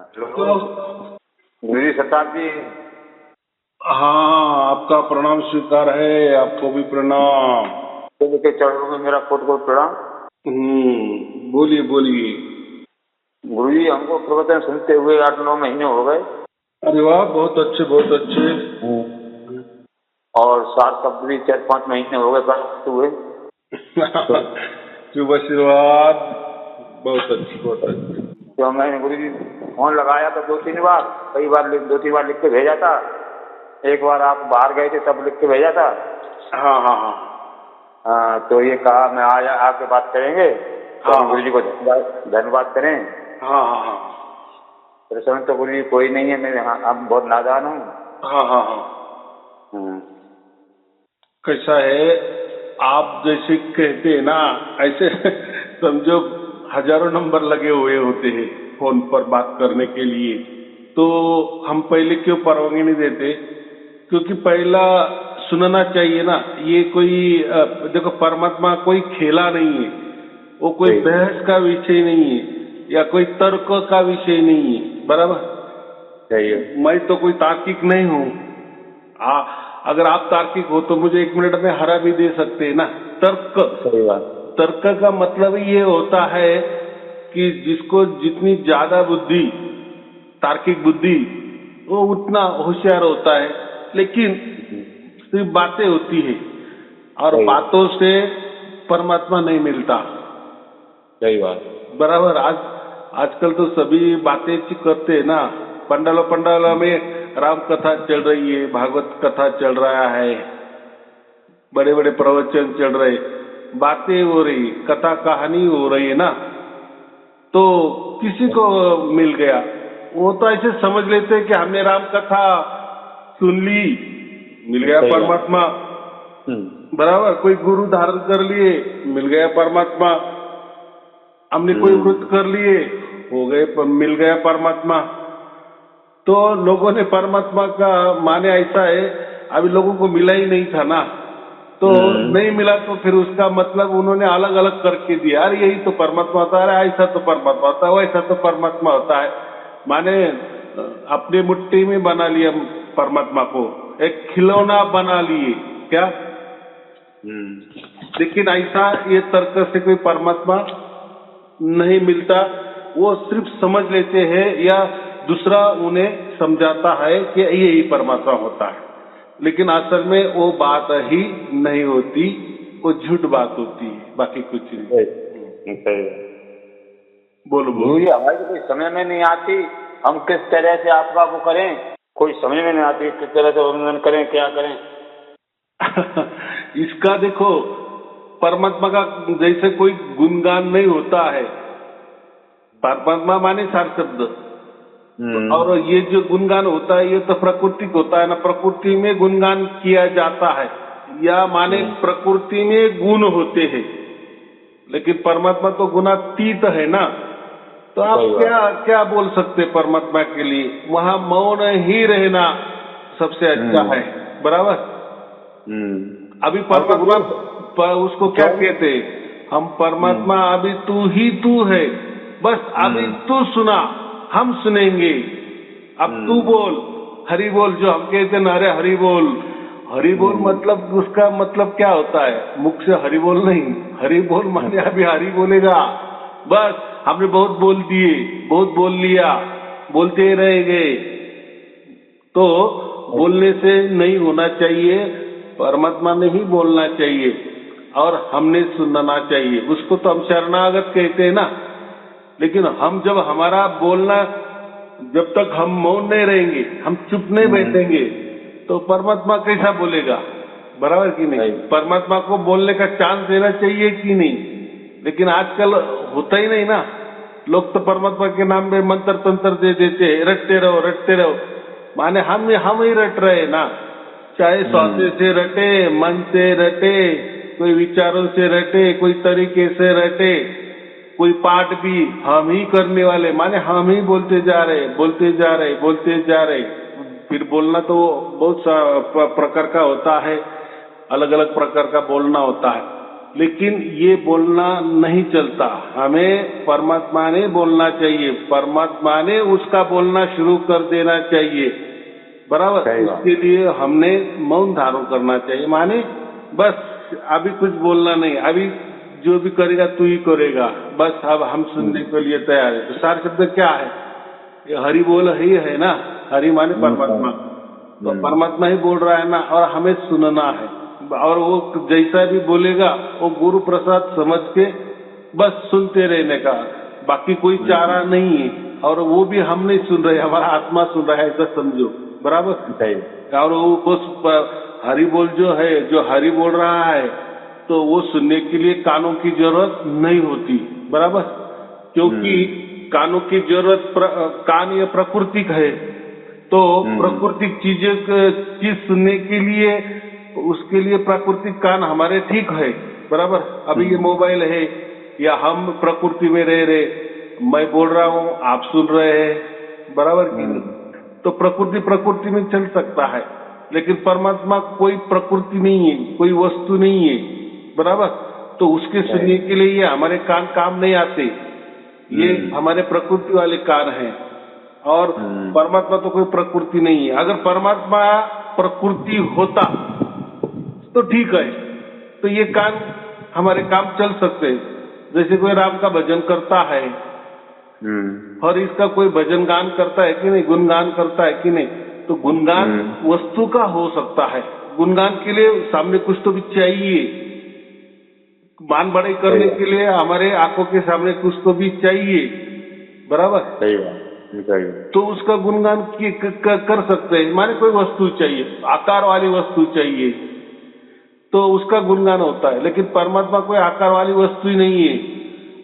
Hello. तो गुरु जी सताब जी। हाँ, आपका प्रणाम स्वीकार है, आपको भी प्रणाम। तो के चरणों में मेरा कोट कोट प्रणाम। बोलिए बोलिए। गुरु जी हमको प्रवचन सुनते हुए 8-9 महीने हो गए। अरे वाह, बहुत अच्छे बहुत अच्छे। और सार शब्द भी 4-5 महीने हो गए प्राप्त हुए। तो शुभ आशीर्वाद। बहुत अच्छी बहुत अच्छी। तो मैंने गुरु जी फोन लगाया तो 2-3 बार, कई बार 2-3 बार लिख के भेजा था। एक बार आप बाहर गए थे तब लिख के भेजा था। हाँ हाँ हाँ तो ये कहा मैं आज आके बात करेंगे, तो हाँ हम गुरु जी को धन्यवाद करें। हाँ हाँ हाँ प्रसन्न तो गुरु जी कोई नहीं है, मैं अब बहुत नादान हूँ। हाँ हाँ हाँ। कैसा है, आप जैसे कहते हैं ना, ऐसे समझो हजारों नंबर लगे हुए होते हैं फोन पर बात करने के लिए। तो हम पहले क्यों परवानगी नहीं देते? क्योंकि पहला सुनना चाहिए ना। ये कोई देखो, परमात्मा कोई खेला नहीं है, वो कोई बहस का विषय नहीं है या कोई तर्क का विषय नहीं है, बराबर। सही है। मैं तो कोई तार्किक नहीं हूँ। अगर आप तार्किक हो तो मुझे 1 मिनट में हरा भी दे सकते हैं ना। तर्क सही बात। तर्क का मतलब ही ये होता है कि जिसको जितनी ज्यादा बुद्धि, तार्किक बुद्धि, वो उतना होशियार होता है। लेकिन सिर्फ बातें होती है और सही बातों से परमात्मा नहीं मिलता, सही बात। बराबर। आजकल तो सभी बातें करते हैं ना। पंडालों पंडालों में राम कथा चल रही है, भागवत कथा चल रहा है, बड़े बड़े प्रवचन चल रहे, बातें हो रही, कथा कहानी हो रही है ना। तो किसी को मिल गया, वो तो ऐसे समझ लेते हैं कि हमने राम कथा सुन ली, मिल गया सही बात। परमात्मा, बराबर। कोई गुरु धारण कर लिए, मिल गया परमात्मा। हमने कोई व्रत कर लिए, हो गए, मिल गया परमात्मा। तो लोगों ने परमात्मा का माने ऐसा है, अभी लोगों को मिला ही नहीं था ना। तो नहीं मिला तो फिर उसका मतलब उन्होंने अलग अलग करके दिया, अरे यही तो परमात्मा होता है, ऐसा तो परमात्मा होता है, वैसा तो परमात्मा होता है। माने अपनी मुट्ठी में बना लिया परमात्मा को, एक खिलौना बना लिए क्या। लेकिन ऐसा ये तर्क से कोई परमात्मा नहीं मिलता। वो सिर्फ समझ लेते हैं या दूसरा उन्हें समझाता है कि यही परमात्मा होता है, लेकिन असल में वो बात ही नहीं होती, वो झूठ बात होती है, बाकी कुछ नहीं। सही बात। बोलो गुरु बोलो। जी हमारी तो कोई समझ में नहीं आती, हम किस तरह से आपका वो करें, कोई समझ में नहीं आती किस तरह से वंदन करें, क्या करें। इसका देखो, परमात्मा का जैसे कोई गुणगान नहीं होता है। परमात्मा माने सार शब्द, और ये जो गुणगान होता है ये तो प्रकृतिक होता है ना। प्रकृति में गुणगान किया जाता है, या माने प्रकृति में गुण होते हैं, लेकिन परमात्मा तो गुणातीत है ना। तो आप सही बात। क्या क्या बोल सकते परमात्मा के लिए? वहां मौन ही रहना सबसे अच्छा है, बराबर। अभी हम तो परमात्मा गुरु उसको क्या क्यों। कहते? हम परमात्मा, अभी तू ही तू है, बस अभी तू सुना, हम सुनेंगे। अब तू बोल, हरि बोल, जो हम कहते हैं ना, अरे हरि बोल। हरि बोल मतलब उसका मतलब क्या होता है? मुख से हरि बोल नहीं, हरि बोल माने अभी हरि बोलेगा, बस हमने बहुत बोल दिए, बहुत बोल लिया, बोलते ही रहेंगे। तो बोलने से नहीं होना चाहिए, परमात्मा ने ही बोलना चाहिए और हमने सुनना चाहिए। उसको तो हम शरणागत कहते हैं ना। लेकिन हम जब हमारा बोलना, जब तक हम मौन नहीं रहेंगे, हम चुप नहीं बैठेंगे, तो परमात्मा कैसा बोलेगा, बराबर कि नहीं? परमात्मा को बोलने का चांस देना चाहिए कि नहीं? लेकिन आजकल होता ही नहीं ना। लोग तो परमात्मा के नाम में मंत्र तंत्र दे देते हैं, रटते रहो रटते रहो। माने हम ही रट रहे ना। चाहे श्वासे से रटे, मन से रटे, कोई विचारों से रटे, कोई तरीके से रटे, कोई पाठ भी हम ही करने वाले, माने हम ही बोलते जा रहे बोलते जा रहे बोलते जा रहे। फिर बोलना तो बहुत प्रकार का होता है, अलग अलग प्रकार का बोलना होता है। लेकिन ये बोलना नहीं चलता, हमें परमात्मा ने बोलना चाहिए, परमात्मा ने उसका बोलना शुरू कर देना चाहिए, बराबर। सही बात। उसके लिए हमने मौन धारण करना चाहिए, माने बस अभी कुछ बोलना नहीं, अभी जो भी करेगा तू ही करेगा, बस अब हम सुनने के लिए तैयार है। तो सार शब्द क्या है? ये हरि बोल ही है ना, हरि माने परमात्मा, तो परमात्मा ही बोल रहा है ना, और हमें सुनना है, और वो जैसा भी बोलेगा वो गुरु प्रसाद समझ के बस सुनते रहने का, बाकी कोई चारा नहीं है। और वो भी हम नहीं सुन रहे, हमारा आत्मा सुन रहा है, ऐसा समझो, बराबर। सही। और वो उस हरि बोल जो है, जो हरि बोल रहा है, तो वो सुनने के लिए कानों की जरूरत नहीं होती, बराबर। क्योंकि कानों की जरूरत कान ये प्राकृतिक है, तो प्राकृतिक चीज सुनने के लिए उसके लिए प्राकृतिक कान हमारे ठीक है, बराबर। अभी ये मोबाइल है, या हम प्रकृति में रह रहे, मैं बोल रहा हूँ, आप सुन रहे हैं, बराबर कि नहीं? तो प्रकृति में चल सकता है, लेकिन परमात्मा कोई प्रकृति नहीं है, कोई वस्तु नहीं है, बराबर। तो उसके सुनने के लिए ये हमारे कान काम नहीं आते, ये हमारे प्रकृति वाले कान हैं। और परमात्मा तो कोई प्रकृति नहीं है। अगर परमात्मा प्रकृति होता तो ठीक है, तो ये कान हमारे काम चल सकते हैं। जैसे कोई राम का भजन करता है, और इसका कोई भजन गान करता है कि नहीं, गुणगान करता है कि नहीं, तो गुणगान वस्तु का हो सकता है। गुणगान के लिए सामने कुछ तो भी चाहिए, मान बढ़ाई करने के लिए हमारे आंखों के सामने कुछ तो भी चाहिए, बराबर। सही बात। तो उसका गुणगान कर सकते हैं, माने कोई वस्तु चाहिए, आकार वाली वस्तु चाहिए, तो उसका गुणगान होता है। लेकिन परमात्मा कोई आकार वाली वस्तु ही नहीं है,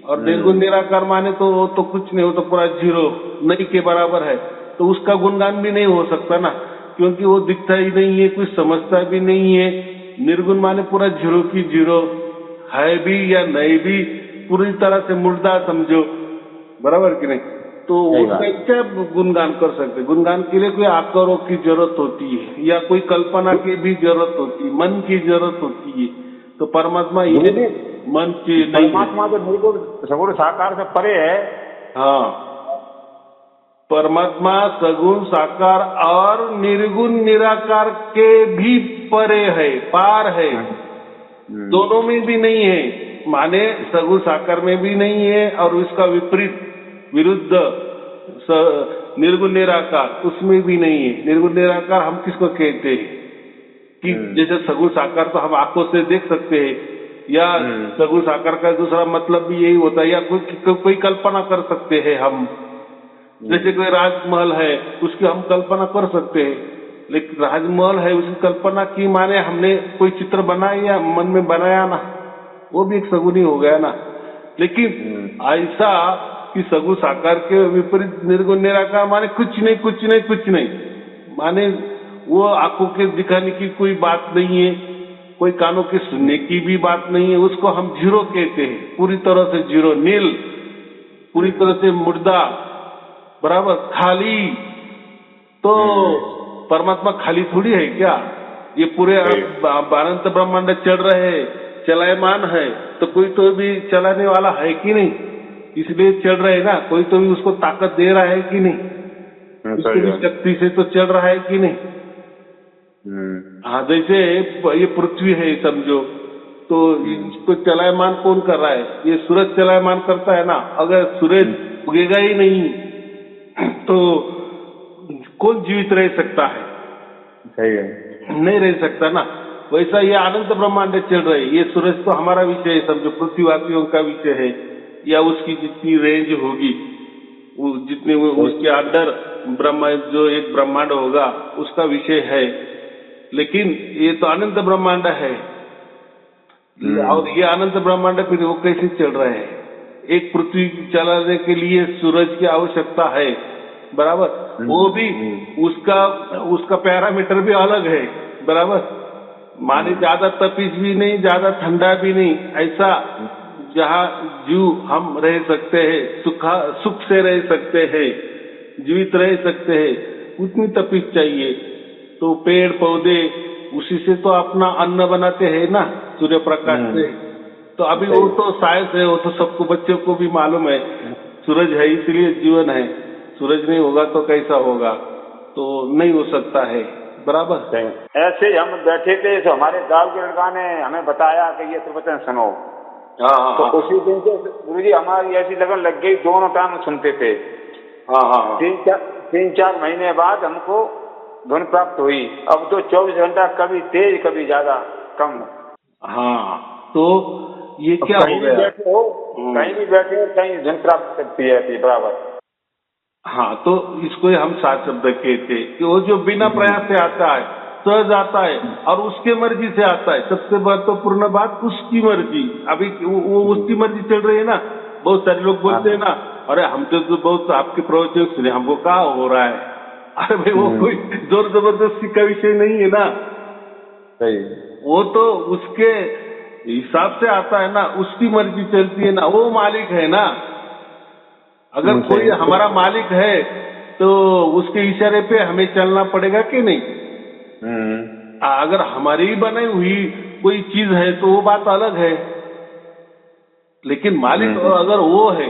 और निर्गुण निराकार माने तो कुछ नहीं हो, तो पूरा जीरो, नहीं के बराबर है, तो उसका गुणगान भी नहीं हो सकता ना, क्योंकि वो दिखता ही नहीं है, कुछ समझता भी नहीं है। निर्गुण माने पूरा जीरो की जीरो, है भी या नहीं भी, पूरी तरह से मुर्दा समझो, बराबर कि नहीं? तो उसका क्या गुणगान कर सकते? गुणगान के लिए कोई आकारों की जरूरत होती है, या कोई कल्पना की भी जरूरत होती है, मन की जरूरत होती है। तो परमात्मा ये मन की नहीं, परमात्मा तो निर्गुण सगुण साकार से परे है। हाँ, परमात्मा सगुण साकार और निर्गुण निराकार के भी परे है, पार है, दोनों में भी नहीं है। माने सगुण साकार में भी नहीं है, और उसका विपरीत विरुद्ध निर्गुण निराकार उसमें भी नहीं है। निर्गुण निराकार हम किसको कहते हैं कि जैसे सगुण साकार तो हम आंखों से देख सकते हैं, या सगुण साकार का दूसरा मतलब भी यही होता है, या कोई कल्पना कर सकते हैं हम। जैसे कोई राजमहल है, उसकी हम कल्पना कर सकते हैं, लेकिन राजमहल है उसकी कल्पना की माने हमने कोई चित्र बनाया, मन में बनाया ना, वो भी एक सगुनी हो गया ना। लेकिन ऐसा कि सगुण साकार के विपरीत निर्गुण निराकार माने कुछ नहीं, माने वो आंखों के दिखाने की कोई बात नहीं है, कोई कानों के सुनने की भी बात नहीं है, उसको हम जीरो कहते हैं, पूरी तरह से जीरो, नील, पूरी तरह से मुर्दा, बराबर, खाली। तो परमात्मा खाली थोड़ी है क्या? ये पूरे अनंत ब्रह्मांड चल रहे हैं, चलायमान है, तो कोई तो भी चलाने वाला है कि नहीं, इसलिए चल रहे ना, कोई तो भी उसको ताकत दे रहा है कि नहीं, उसकी भी शक्ति से तो चल रहा है कि नहीं। हाँ, जैसे ये पृथ्वी है समझो, तो इसको चलायमान कौन कर रहा है? ये सूरज चलायमान करता है ना। अगर सूरज उगेगा ही नहीं तो कौन जीवित रह सकता है? सही है, नहीं रह सकता ना। वैसा ये अनंत ब्रह्मांड चल रहे, ये सूरज तो हमारा विषय है समझो, पृथ्वीवासियों का विषय है, या उसकी जितनी रेंज होगी, जितने उसके अंदर ब्रह्म जो एक ब्रह्मांड होगा उसका विषय है। लेकिन ये तो अनंत ब्रह्मांड है, और ये अनंत ब्रह्मांड फिर वो कैसे चल रहे हैं? एक पृथ्वी चलाने के लिए सूरज की आवश्यकता है, बराबर। वो भी उसका पैरामीटर भी अलग है, बराबर। माने ज्यादा तपिश भी नहीं, ज्यादा ठंडा भी नहीं, ऐसा जहाँ जीव हम रह सकते हैं, सुख से रह सकते हैं, जीवित रह सकते हैं, उतनी तपिश चाहिए। तो पेड़ पौधे उसी से तो अपना अन्न बनाते हैं ना, सूर्य प्रकाश से। तो अभी वो तो साइंस है, वो तो सबको बच्चों को भी मालूम है। सूरज है इसलिए जीवन है, सूरज नहीं होगा तो कैसा होगा, तो नहीं हो सकता है। बराबर। ऐसे ही हम बैठे थे तो हमारे गांव के लड़का ने हमें बताया कि ये प्रवचन सुनो। हाँ तो हाँ उसी दिन से गुरुजी हमारी ऐसी लगन लग गई, दोनों टाइम सुनते थे। हाँ हाँ 3-4 महीने बाद हमको धुन प्राप्त हुई। अब तो 24 घंटा कभी तेज कभी ज्यादा कम। हाँ। तो ये क्या कहीं हो भी गया? बैठे हो, कहीं भी बैठे हो, कहीं धुन प्राप्त करती है बराबर। हाँ, तो इसको हम सात शब्द कहते हैं कि वो जो बिना प्रयास से आता है, सहज आता है और उसके मर्जी से आता है। सबसे महत्वपूर्ण बात उसकी मर्जी। अभी वो उसकी मर्जी चल रही है ना। बहुत सारे लोग बोलते हैं ना, अरे हम तो बहुत आपके प्रवचन सुने, हमको क्या हो रहा है। अरे भाई वो कोई जोर जबरदस्ती का विषय नहीं है ना। सही। वो तो उसके हिसाब से आता है ना, उसकी मर्जी चलती है ना, वो मालिक है ना। अगर कोई हमारा मालिक है तो उसके इशारे पे हमें चलना पड़ेगा कि नहीं। अगर हमारी बनाई हुई कोई चीज है तो वो बात अलग है, लेकिन मालिक अगर वो है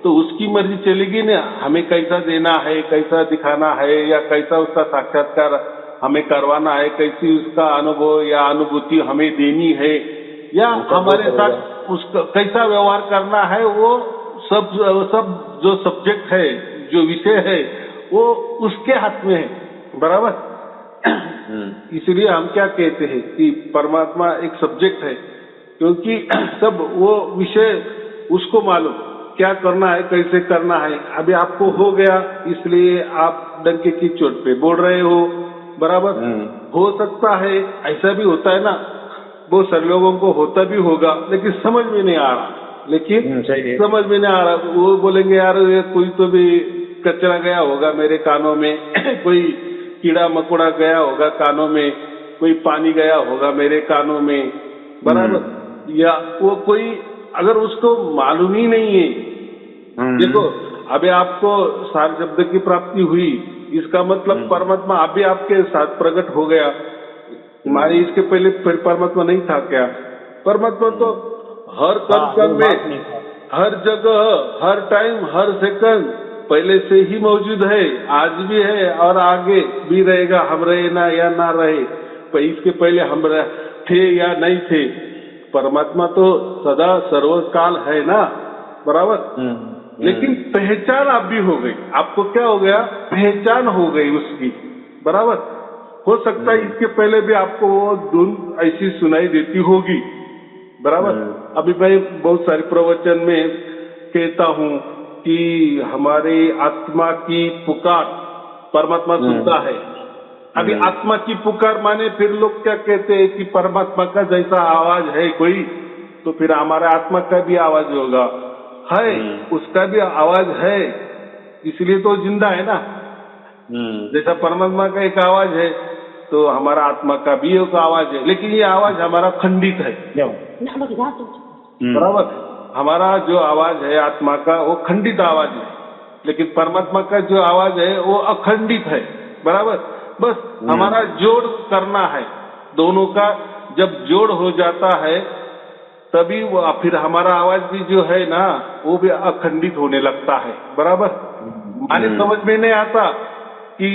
तो उसकी मर्जी चलेगी ना। हमें कैसा देना है, कैसा दिखाना है, या कैसा उसका साक्षात्कार हमें करवाना है, कैसी उसका अनुभव या अनुभूति हमें देनी है, या हमारे साथ उसका कैसा व्यवहार करना है, वो सब जो सब्जेक्ट है, जो विषय है, वो उसके हाथ में है। बराबर। इसलिए हम क्या कहते हैं कि परमात्मा एक सब्जेक्ट है, क्योंकि सब वो विषय उसको मालूम क्या करना है, कैसे करना है। अभी आपको हो गया इसलिए आप डंके की चोट पे बोल रहे हो। बराबर। हो सकता है ऐसा भी होता है ना, बहुत सारे लोगों को होता भी होगा लेकिन समझ में नहीं आ रहा। लेकिन समझ में नहीं आ रहा, वो बोलेंगे यार कोई तो भी कचरा गया होगा मेरे कानों में कोई कीड़ा मकोड़ा गया होगा कानों में, कोई पानी गया होगा मेरे कानों में। बराबर। या वो कोई अगर उसको मालूम ही नहीं है। देखो अभी आपको सार शब्द की प्राप्ति हुई, इसका मतलब परमात्मा अभी आपके साथ प्रकट हो गया। हमारे इसके पहले परमात्मा नहीं था क्या? परमात्मा तो हर कण में, हर जगह, हर टाइम, हर सेकंड पहले से ही मौजूद है, आज भी है और आगे भी रहेगा। हम रहे ना या ना रहे, पर इसके पहले हम थे या नहीं थे, परमात्मा तो सदा सर्वकाल है ना। बराबर। लेकिन पहचान आप भी हो गई। आपको क्या हो गया? पहचान हो गई उसकी। बराबर। हो सकता है इसके पहले भी आपको वो धुन ऐसी सुनाई देती होगी। बराबर। अभी मैं बहुत सारे प्रवचन में कहता हूँ कि हमारे आत्मा की पुकार परमात्मा सुनता है। अभी आत्मा की पुकार माने फिर लोग क्या कहते हैं कि परमात्मा का जैसा आवाज है कोई, तो फिर हमारा आत्मा का भी आवाज होगा। है, उसका भी आवाज है, इसलिए तो जिंदा है ना। जैसा परमात्मा का एक आवाज है तो हमारा आत्मा का भी एक आवाज है, लेकिन ये आवाज हमारा खंडित है। बराबर। हमारा जो आवाज है आत्मा का वो खंडित आवाज है, लेकिन परमात्मा का जो आवाज है वो अखंडित है। बराबर। बस हमारा जोड़ करना है दोनों का। जब जोड़ हो जाता है तभी वो फिर हमारा आवाज भी जो है ना वो भी अखंडित होने लगता है। बराबर। माने समझ में नहीं आता कि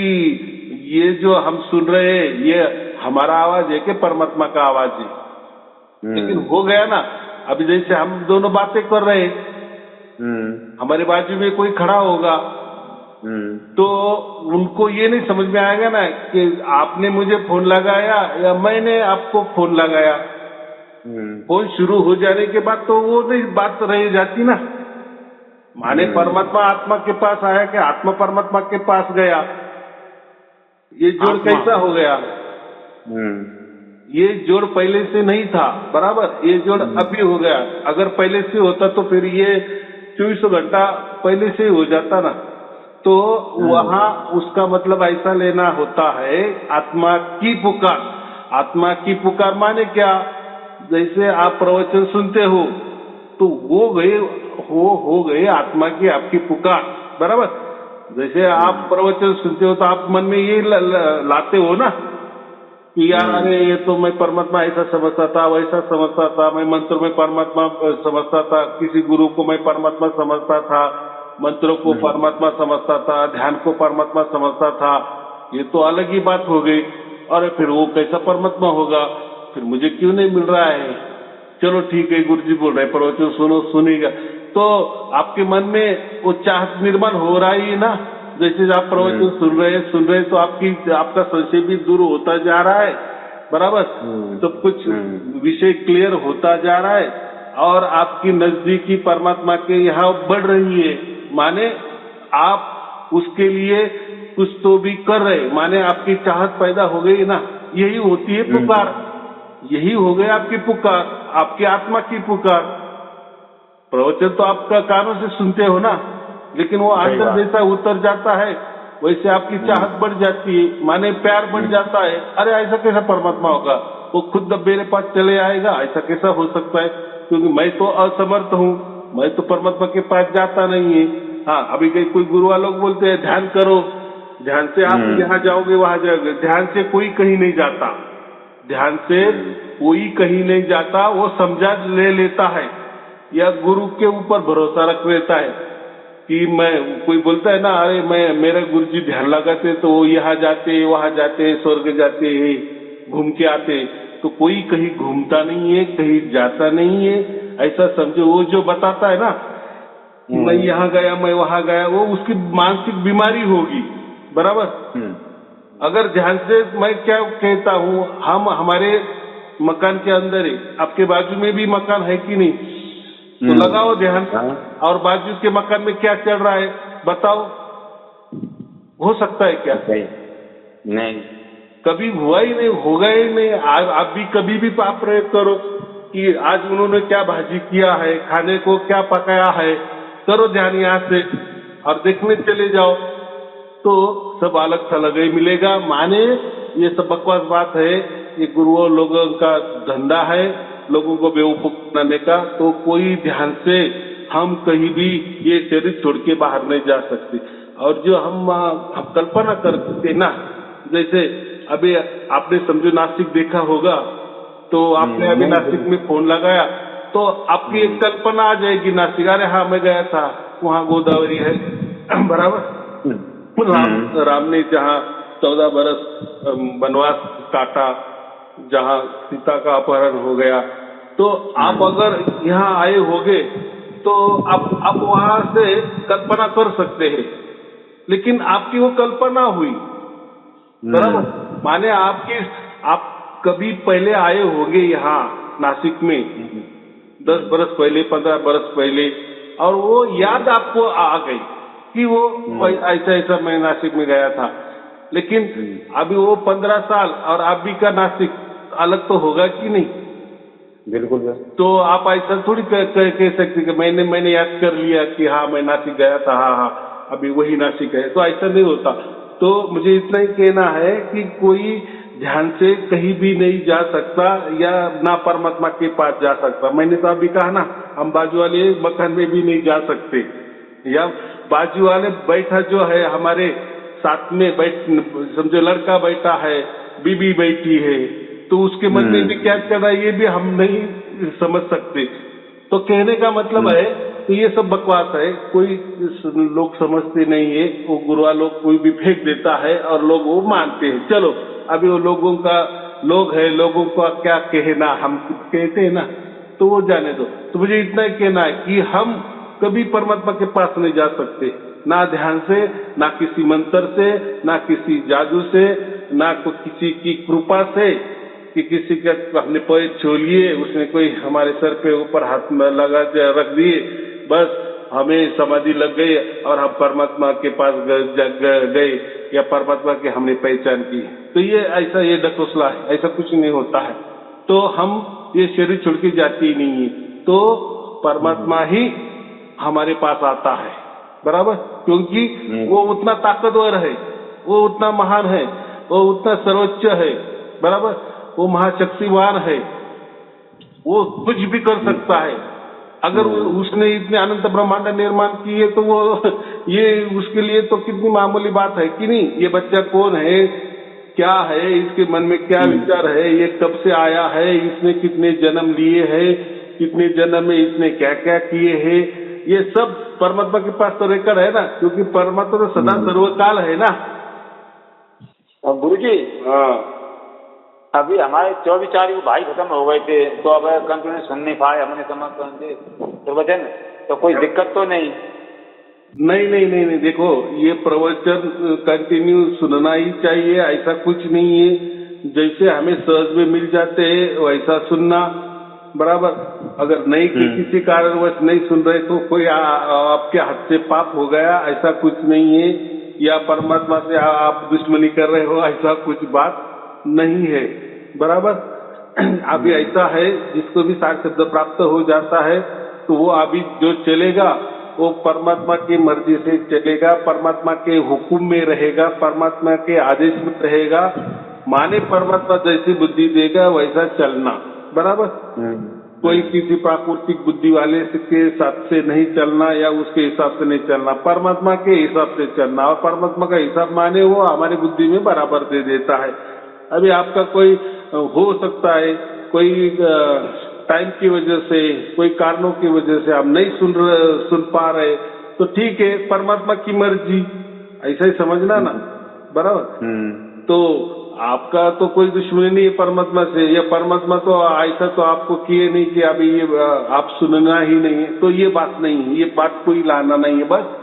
ये जो हम सुन रहे हैं ये हमारा आवाज है कि परमात्मा का आवाज है। लेकिन हो गया ना। अभी जैसे हम दोनों बातें कर रहे हैं, हमारे बाजू में कोई खड़ा होगा तो उनको ये नहीं समझ में आएगा ना कि आपने मुझे फोन लगाया या मैंने आपको फोन लगाया। फोन शुरू हो जाने के बाद तो वो नहीं बात रह जाती ना। माने परमात्मा आत्मा के पास आया कि आत्मा परमात्मा के पास गया, ये जोड़ कैसा हो गया? ये जोड़ पहले से नहीं था। बराबर। ये जोड़ अभी हो गया। अगर पहले से होता तो फिर ये 24 घंटा पहले से हो जाता ना। तो वहां उसका मतलब ऐसा लेना होता है आत्मा की पुकार। आत्मा की पुकार माने क्या? जैसे आप प्रवचन सुनते हो तो हो गए आत्मा की आपकी पुकार। बराबर। जैसे आप प्रवचन सुनते हो तो आप मन में ये लाते हो ना कि यार अरे ये तो मैं परमात्मा ऐसा समझता था, वैसा समझता था, मैं मंत्र में परमात्मा समझता था, किसी गुरु को मैं परमात्मा समझता था, मंत्रों को परमात्मा समझता था, ध्यान को परमात्मा समझता था। ये तो अलग ही बात हो गई। अरे फिर वो कैसा परमात्मा होगा, फिर मुझे क्यों नहीं मिल रहा है? चलो ठीक है, गुरु जी बोल रहे हैं, प्रवचन सुनो, सुनेगा तो आपके मन में वो चाहत निर्माण हो रहा ही है ना। जैसे आप प्रवचन सुन रहे तो आपका संशय भी दूर होता जा रहा है, बराबर। सब कुछ विषय क्लियर होता जा रहा है और आपकी नजदीकी परमात्मा के यहाँ बढ़ रही है। माने आप उसके लिए कुछ तो भी कर रहे, माने आपकी चाहत पैदा हो गई ना। यही होती है पुकार, यही हो गई आपकी पुकार, आपकी आत्मा की पुकार। प्रवचन तो आपका कानों से सुनते हो ना, लेकिन वो अंदर जैसा उतर जाता है वैसे आपकी चाहत बढ़ जाती है, माने प्यार बढ़ जाता है। अरे ऐसा कैसा परमात्मा होगा, वो खुद मेरे पास चले आएगा, ऐसा कैसा हो सकता है? क्योंकि मैं तो असमर्थ हूँ, मैं तो परमात्मा के पास जाता नहीं है। हाँ, अभी कोई गुरु वाले लोग बोलते हैं ध्यान करो, ध्यान से आप यहाँ जाओगे वहां जाओगे। ध्यान से कोई कहीं नहीं जाता, ध्यान से कोई कहीं नहीं जाता। वो समझा ले लेता है या गुरु के ऊपर भरोसा रख लेता है कि मैं, कोई बोलता है ना अरे मैं, मेरे गुरु जी ध्यान लगाते तो वो यहाँ जाते वहां जाते, स्वर्ग जाते, घूम के आते। तो कोई कहीं घूमता नहीं है, कहीं जाता नहीं है, ऐसा समझो। वो जो बताता है ना कि मैं यहाँ गया, मैं वहां गया, वो उसकी मानसिक बीमारी होगी, बराबर। अगर ध्यान से, मैं क्या कहता हूँ, हम हमारे मकान के अंदर है, आपके बाजू में भी मकान है कि नहीं, तो लगाओ ध्यान। और बाजू के मकान में क्या चल रहा है बताओ, हो सकता है क्या? नहीं, कभी हुआ ही नहीं, होगा ही नहीं। आप भी कभी भी आप प्रयोग करो कि आज उन्होंने क्या भाजी किया है, खाने को क्या पकाया है, करो ध्यान यहाँ से और देखने चले जाओ तो सब अलग थलग ही मिलेगा। माने ये सब बकवास बात है, ये गुरुओं लोगों का धंधा है लोगों को बेवकूफ बनाने का। तो कोई ध्यान से हम कहीं भी ये शरीर छोड़ के बाहर नहीं जा सकते। और जो हम कल्पना करते ना, जैसे अभी आपने समझो नासिक देखा होगा, तो आपने अभी नासिक में फोन लगाया तो आपकी एक कल्पना आ जाएगी नासिक, अरे हाँ मैं गया था, वहाँ गोदावरी है, बराबर। राम ने जहाँ 14 बरस वनवास काटा, जहाँ सीता का अपहरण हो गया, तो आप अगर यहाँ आए होगे तो आप वहां से कल्पना कर सकते हैं, लेकिन आपकी वो कल्पना हुई, बराबर। माने आप कभी पहले आए होंगे यहाँ नासिक में 10 बरस पहले, 15 बरस पहले, और वो याद आपको आ गई कि वो ऐसा ऐसा मैं नासिक में गया था। लेकिन अभी वो 15 साल और अभी का नासिक अलग तो होगा कि नहीं? बिल्कुल। तो आप ऐसा थोड़ी कह सकते कि मैंने याद कर लिया कि हाँ मैं नासिक गया था, हाँ अभी वही नासिक है, तो ऐसा नहीं होता। तो मुझे इतना ही कहना है कि कोई ध्यान से कहीं भी नहीं जा सकता या ना परमात्मा के पास जा सकता। मैंने तो अभी कहा ना, हम बाजू वाले मकान में भी नहीं जा सकते, या बाजू वाले बैठा जो है हमारे साथ में समझो लड़का बैठा है, बीबी बैठी है, तो उसके मन में भी क्या चल रहा है ये भी हम नहीं समझ सकते। तो कहने का मतलब है कि ये सब बकवास है, कोई लोग समझते नहीं है। वो गुरुआ लोग कोई भी फेंक देता है और लोग वो मानते हैं। चलो अभी वो लोगों का लोग है, लोगों का क्या कहना, हम कहते हैं ना, तो वो जाने दो। तो मुझे इतना ही कहना है कि हम कभी परमात्मा के पास नहीं जा सकते, ना ध्यान से, ना किसी मंत्र से, ना किसी जादू से, ना किसी की कृपा से कि किसी का हमने पैर छू लिए, उसने कोई हमारे सर पे ऊपर हाथ में लगा रख दिए, बस हमें समाधि लग गई और हम परमात्मा के पास गए या परमात्मा की हमने पहचान की। तो ये ढकोसला है, ऐसा कुछ नहीं होता है। तो हम ये शरीर छोड़ के जाते ही नहीं है, तो परमात्मा ही हमारे पास आता है, बराबर। क्योंकि वो उतना ताकतवर है, वो उतना महान है, वो उतना सर्वोच्च है, बराबर। वो महाशक्तिवान है, वो कुछ भी कर सकता है। अगर उसने इतने अनंत ब्रह्मांड निर्माण किए तो वो ये उसके लिए तो कितनी मामूली बात है कि नहीं। ये बच्चा कौन है, क्या है, इसके मन में क्या विचार है, ये कब से आया है, इसने कितने जन्म लिए हैं, कितने जन्म में इसने क्या क्या किए हैं, ये सब परमात्मा के पास तो रिकॉर्ड है ना, क्योंकि परमात्मा तो सदा सर्वकाल है ना। और गुरु जी हाँ, अभी हमारे 24 भाई खत्म हो गए थे, तो अब कंटिन्यू सुन नहीं पाए हमने समझ प्रवचन, तो कोई दिक्कत तो नहीं? नहीं नहीं नहीं नहीं, देखो ये प्रवचन कंटिन्यू सुनना ही चाहिए, ऐसा कुछ नहीं है। जैसे हमें सहज में मिल जाते हैं वैसा सुनना, बराबर। अगर नहीं किसी कारणवश नहीं सुन रहे तो कोई आपके हाथ से पाप हो गया ऐसा कुछ नहीं है, या परमात्मा से आप दुश्मनी कर रहे हो ऐसा कुछ बात नहीं है, बराबर। अभी ऐसा है जिसको भी सार शब्द प्राप्त हो जाता है तो वो अभी जो चलेगा वो परमात्मा की मर्जी से चलेगा, परमात्मा के हुक्म में रहेगा, परमात्मा के आदेश में रहेगा, माने परमात्मा जैसी बुद्धि देगा वैसा चलना, बराबर। कोई किसी प्राकृतिक बुद्धि वाले के साथ से नहीं चलना या उसके हिसाब से नहीं चलना, परमात्मा के हिसाब से चलना, और परमात्मा का हिसाब माने वो हमारी बुद्धि में बराबर दे देता है। अभी आपका कोई हो सकता है कोई टाइम की वजह से, कोई कारणों की वजह से आप नहीं सुन पा रहे, तो ठीक है, परमात्मा की मर्जी, ऐसा ही समझना ना, बराबर। तो आपका तो कोई दुश्मनी नहीं है परमात्मा से, या परमात्मा तो ऐसा तो आपको किए नहीं कि अभी ये आप सुनना ही नहीं है, तो ये बात नहीं है, ये बात कोई लाना नहीं है। बस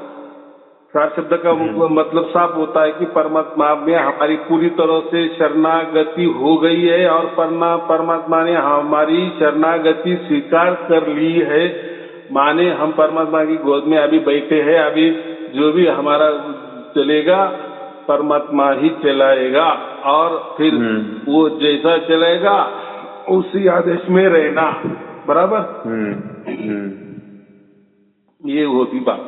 सार शब्द का मतलब साफ होता है कि परमात्मा में हमारी पूरी तरह से शरणागति हो गई है, और परमात्मा ने हमारी शरणागति स्वीकार कर ली है, माने हम परमात्मा की गोद में अभी बैठे हैं। अभी जो भी हमारा चलेगा परमात्मा ही चलाएगा, और फिर वो जैसा चलेगा उसी आदेश में रहना, बराबर। ये होती बात।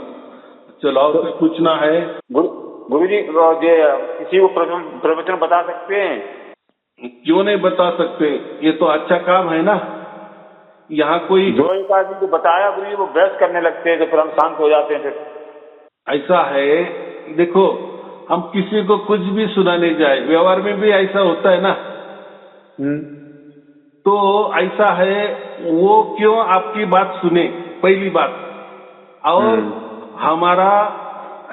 चलो और कुछ पूछना है? गुरु जी किसी को प्रवचन बता सकते हैं? क्यों नहीं बता सकते, ये तो अच्छा काम है ना। यहाँ कोई जो एक आदमी को बताया गुरु जी वो बहस करने लगते हैं, तो फिर हम शांत हो जाते हैं। फिर ऐसा है, देखो हम किसी को कुछ भी सुनाने जाए, व्यवहार में भी ऐसा होता है ना। तो ऐसा है, वो क्यों आपकी बात सुने, पहली बात, और हमारा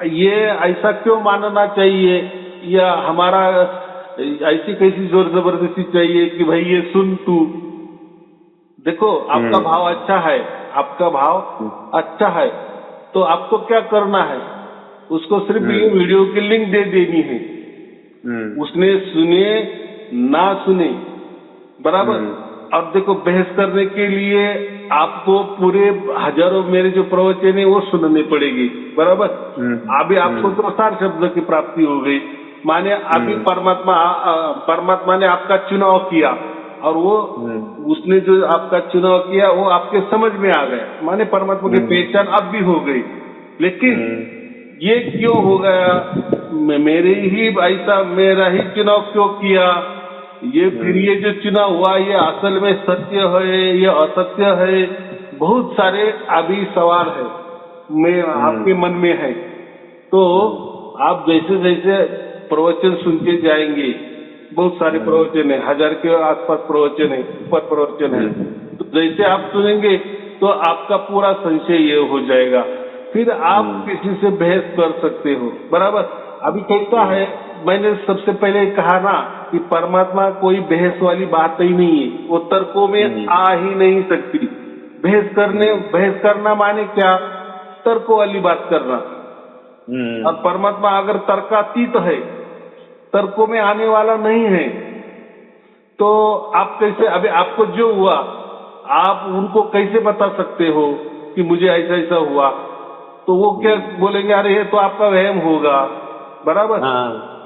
ये ऐसा क्यों मानना चाहिए, या हमारा ऐसी कैसी जोर जबरदस्ती चाहिए कि भाई ये सुन तू। देखो आपका भाव अच्छा है, आपका भाव अच्छा है, तो आपको क्या करना है, उसको सिर्फ ये वीडियो की लिंक दे देनी है। उसने सुने ना सुने, बराबर। अब देखो बहस करने के लिए आपको पूरे हजारों मेरे जो प्रवचन है वो सुनने पड़ेगी, बराबर। अभी आपको तो सार शब्द की प्राप्ति हो गई, माने अभी परमात्मा ने आपका चुनाव किया, और वो उसने जो आपका चुनाव किया वो आपके समझ में आ गया, माने परमात्मा की पहचान अब भी हो गई। लेकिन ये क्यों हो गया, मेरा ही चुनाव क्यों किया, ये फिर ये जो चुनाव हुआ ये असल में सत्य है या असत्य है, बहुत सारे अभी सवाल है मैं आपके मन में है। तो आप जैसे जैसे प्रवचन सुनते जाएंगे, बहुत सारे प्रवचन है, 1000 के आसपास प्रवचन है, ऊपर प्रवचन है, तो जैसे आप सुनेंगे तो आपका पूरा संशय ये हो जाएगा, फिर आप किसी से बहस कर सकते हो, बराबर। अभी कैसा है, मैंने सबसे पहले कहा ना कि परमात्मा कोई बहस वाली बात ही नहीं है, वो तर्कों में आ ही नहीं सकती। बहस करना माने क्या, तर्कों वाली बात करना। और परमात्मा अगर तर्कातीत है, तर्कों में आने वाला नहीं है, तो आप कैसे, अभी आपको जो हुआ आप उनको कैसे बता सकते हो कि मुझे ऐसा ऐसा हुआ, तो वो क्या बोलेंगे, अरे ये तो आपका वहम होगा, बराबर।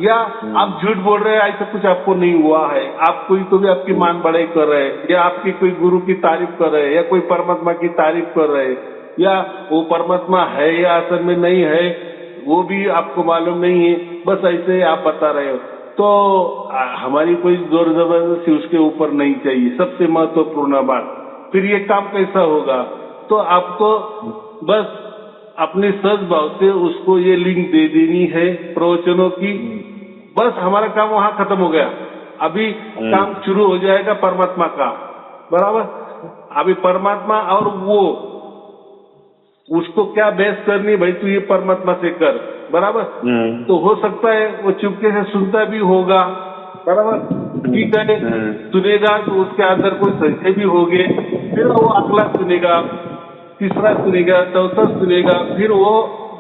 या आप झूठ बोल रहे हैं, ऐसा कुछ आपको नहीं हुआ है, आप कोई तो भी आपकी मान बढ़ाई कर रहे हैं, या आपकी कोई गुरु की तारीफ कर रहे हैं, या कोई परमात्मा की तारीफ कर रहे हैं, या वो परमात्मा है या असल में नहीं है वो भी आपको मालूम नहीं है, बस ऐसे आप बता रहे हो। तो हमारी कोई जोर जबरदस्ती उसके ऊपर नहीं चाहिए, सबसे महत्वपूर्ण बात। फिर ये काम कैसा होगा, तो आपको बस अपने सहज भाव से उसको ये लिंक दे देनी है प्रवचनों की, बस हमारा काम वहां खत्म हो गया। अभी काम शुरू हो जाएगा परमात्मा का, बराबर। अभी परमात्मा और वो, उसको क्या बहस करनी भाई, तू ये परमात्मा से कर, बराबर। तो हो सकता है वो चुपके से सुनता भी होगा, बराबर। ठीक है, सुनेगा तो उसके अंदर कोई संशय भी होंगे, फिर वो अगला सुनेगा, तीसरा सुनेगा, चौथा सुनेगा, फिर वो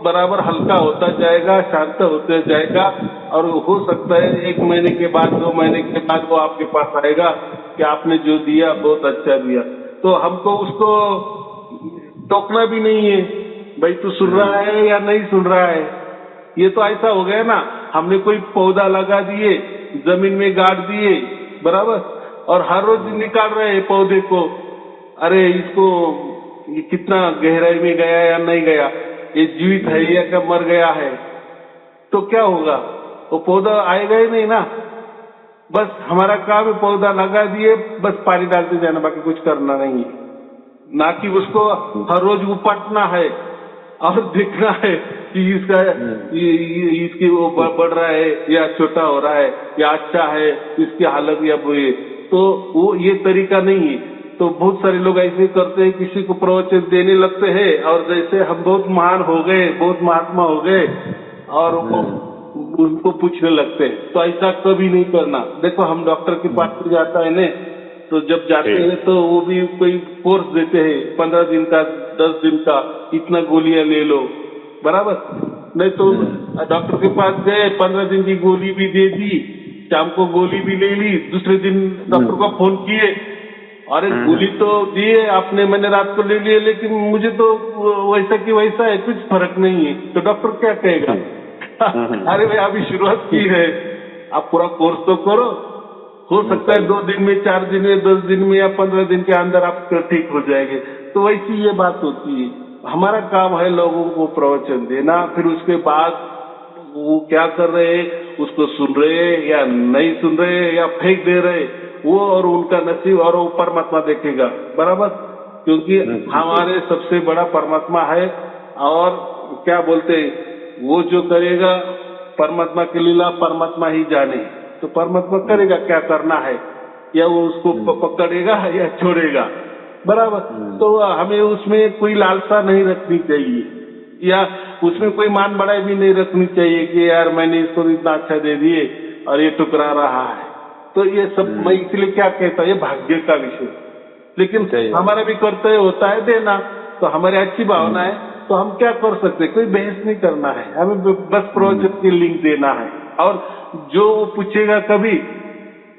बराबर हल्का होता जाएगा, शांत होता जाएगा। और हो सकता है 1 महीने के बाद, 2 महीने के बाद वो आपके पास आएगा कि आपने जो दिया बहुत अच्छा दिया। तो हमको उसको टोकना भी नहीं है भाई, तू सुन रहा है या नहीं सुन रहा है। ये तो ऐसा हो गया ना, हमने कोई पौधा लगा दिए, जमीन में गाड़ दिए, बराबर, और हर रोज निकाल रहे हैं पौधे को। अरे इसको, ये कितना गहराई में गया या नहीं गया, ये जीवित है या क्या मर गया है, तो क्या होगा, वो पौधा आएगा ही नहीं ना। बस हमारा काम है पौधा लगा दिए, बस पानी डालते जाना, बाकी कुछ करना नहीं है। ना कि उसको हर रोज उपटना है और देखना है कि इसका इसकी वो बढ़ रहा है या छोटा हो रहा है या अच्छा है, इसकी हालत या बुरी। तो वो ये तरीका नहीं है। तो बहुत सारे लोग ऐसे करते हैं, किसी को प्रवचन देने लगते हैं और जैसे हम बहुत महान हो गए, बहुत महात्मा हो गए, और उनको पूछने लगते हैं। तो ऐसा कभी नहीं करना। देखो, हम डॉक्टर के पास भी जाता है ना, तो जब जाते हैं तो वो भी कोई कोर्स देते हैं 15 दिन का, 10 दिन का, इतना गोलियां ले लो, बराबर। नहीं तो डॉक्टर के पास गए, 15 दिन की गोली भी दे दी, शाम को गोली भी ले ली, दूसरे दिन डॉक्टर को फोन किए, अरे गोली तो दी है आपने, मैंने रात को ले लिए, लेकिन मुझे तो वैसा की वैसा है, कुछ फर्क नहीं है। तो डॉक्टर क्या कहेगा? अरे भाई अभी शुरुआत की है, आप पूरा कोर्स तो करो, हो सकता है 2 दिन में, 4 दिन में, 10 दिन में या 15 दिन के अंदर आप ठीक हो जाएंगे। तो वैसी ये बात होती है। हमारा काम है लोगों को प्रवचन देना, फिर उसके बाद वो क्या कर रहे हैं, उसको सुन रहे हैं या नहीं सुन रहे हैं या फेंक दे रहे, वो और उनका नसीब, और वो परमात्मा देखेगा, बराबर। क्योंकि हमारे सबसे बड़ा परमात्मा है, और क्या बोलते हैं, वो जो करेगा परमात्मा की लीला परमात्मा ही जाने। तो परमात्मा करेगा क्या करना है, या वो उसको पकड़ेगा या छोड़ेगा, बराबर। तो हमें उसमें कोई लालसा नहीं रखनी चाहिए, या उसमें कोई मान बढ़ाई भी नहीं रखनी चाहिए कि यार मैंने इसको इतना अच्छा दे दिए और ये टुकरा रहा है। तो ये सब मैं इसलिए क्या कहता हूँ, ये भाग्य का विषय। लेकिन हमारा भी कर्तव्य होता है देना, तो हमारी अच्छी भावना है, तो हम क्या कर सकते, कोई बहस नहीं करना है, हमें बस प्रोजेक्ट की लिंक देना है। और जो वो पूछेगा, कभी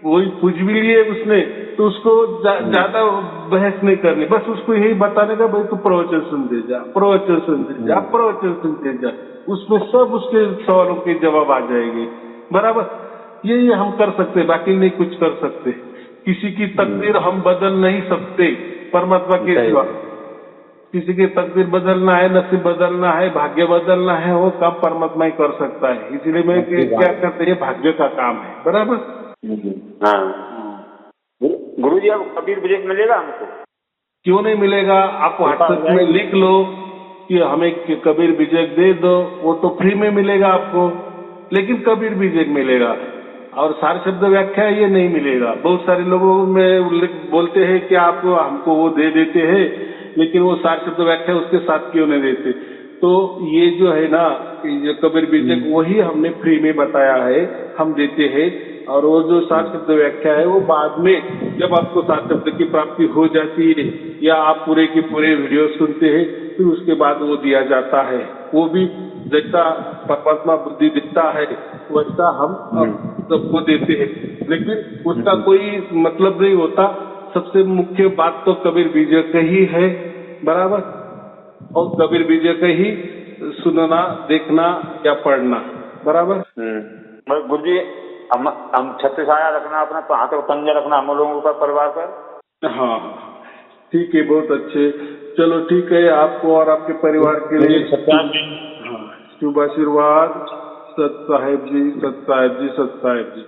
वही पूछ भी लिए उसने, तो उसको ज्यादा बहस नहीं करनी, बस उसको यही बताने का, भाई तू प्रवचन सुन दे जा, प्रवचन सुन दे जा, प्रवचन सुन दे जा, उसमें सब उसके सवालों के जवाब आ जाएंगे, बराबर। यही हम कर सकते, बाकी नहीं कुछ कर सकते। किसी की तकदीर हम बदल नहीं सकते परमात्मा के सिवा। किसी की तकदीर बदलना है, नसीब बदलना है, भाग्य बदलना है, वो काम परमात्मा ही कर सकता है। इसलिए मैं क्या करते हैं, भाग्य का काम है, बराबर। हाँ, गुरुजी अब कबीर विजय मिलेगा हमको? क्यों नहीं मिलेगा? आप व्हाट्सएप में लिख लो कि हमें कबीर विजय दे दो, वो तो फ्री में मिलेगा आपको, लेकिन कबीर विजय मिलेगा। और सार शब्द व्याख्या ये नहीं मिलेगा। बहुत सारे लोगों में बोलते हैं कि आप हमको वो दे देते हैं, लेकिन वो सार शब्द व्याख्या उसके साथ क्यों नहीं देते। तो ये जो है ना, ये कबीर विजय वही हमने फ्री में बताया है, हम देते हैं। और वो जो सार शब्द व्याख्या है, वो बाद में जब आपको सार शब्द की प्राप्ति हो जाती है, या आप पूरे के पूरे वीडियो सुनते हैं, फिर उसके बाद वो दिया जाता है। वो भी जैसा परमात्मा बुद्धि देता है, वैसा हम सबको देते हैं, लेकिन उसका कोई मतलब नहीं होता। सबसे मुख्य बात तो कबीर विजय का ही है, बराबर। और कबीर विजय का ही सुनना, देखना या पढ़ना, बराबर। गुरुजी, हम छत्र छाया रखना, अपना हाथ को पंजा रखना हम लोगों का परिवार पर। हाँ, ठीक है, बहुत अच्छे। चलो ठीक है, आपको और आपके परिवार के लिए शुभ आशीर्वाद। सत साहेब जी, सत साहेब जी, सत साहेब जी।